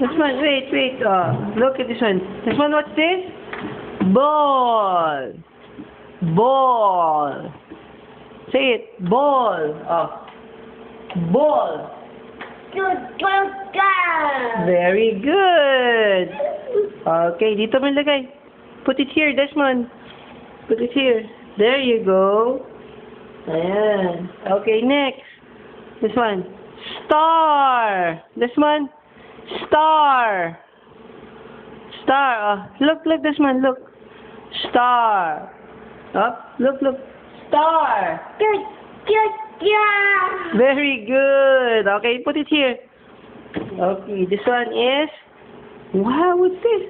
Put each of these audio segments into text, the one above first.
This one, wait. Look at this one. This one, what's this? Ball. Ball. Say it. Ball. Ball. Very good. Okay, dito mo ilagay. Put it here, Desmond. Put it here. There you go. Ayan. Okay, next. This one. Star. This one. Star. Star. Look, this one. Look. Star. Look. Star. Very good. Okay, put it here. Okay, this one is... Wow, what's this?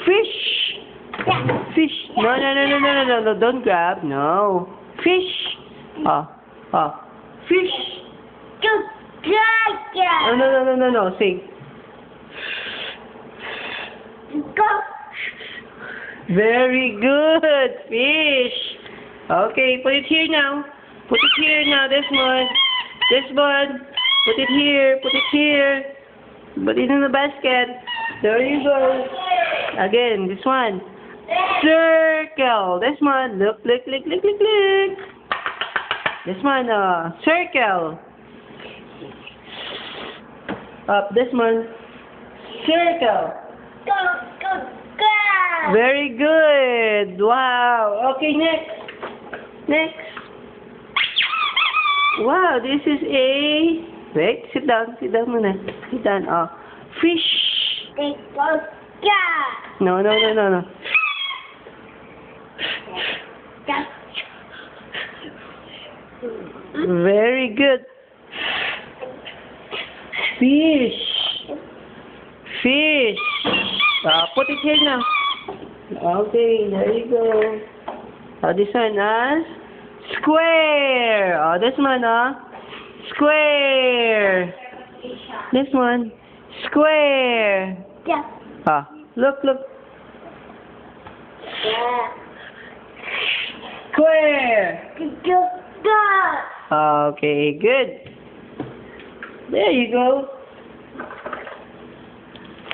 Fish. Fish. No. Don't grab. No. Fish. Fish. No. Sing. Very good. Fish. Okay, put it here now. Put it here now, this one. Put it here. Put it in the basket. There you go. Again, this one. Circle. This one. Look. This one, circle. Up, this one. Circle. Very good. Wow. Okay, next. Wow, this is a... Wait, sit down muna. Sit down. Fish. No. Very good. Fish. Put it here now. Okay, there you go. This one, square. This one, square. This one, square. Look. Square. Okay, good. There you go.